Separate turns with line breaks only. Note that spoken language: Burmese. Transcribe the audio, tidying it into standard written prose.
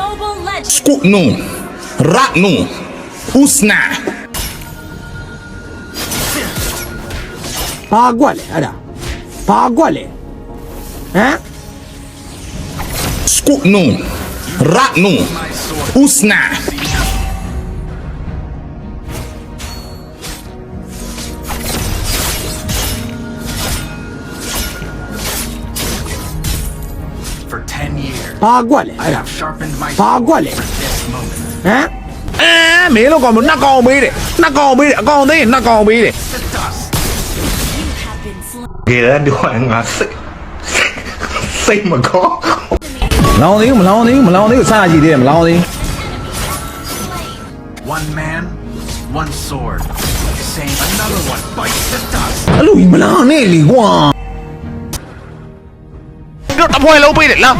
Mobile Legends.
Skutnu, Ratnu, Usna.
ဘာကွက်လဲအဲ့ဒါဘာကွက်လဲဟမ်
Skutnu, Ratnu, Usna.
For 10 years,
ဘာကွက်လဲအဲ့
I
ဒါ
have sharpened my
Bah,
sword
qual è?
for this moment.
ဟမ်
မင်းတို့ကောင်မနှက်ကောင်ပေးတယ်နှက်ကောင်ပေးတယ်အကောင်သိရင်နှက်ကောင်ပေးတယ်
The dust.
You have been slain.
ကဲတော့ငါစိတ်မကောင်းလောင်းသေးဘူးမလောင်းသေးဘူးမလောင်းသေးဘူးစားကြည့်သေးတယ်မလောင်းသေး
One man, one sword. Saying another one bites the dust.
အဲ့လိုကြီးမလောင်းနဲ့လေကွာတို့တပွဲလုံးပေးတယ်လား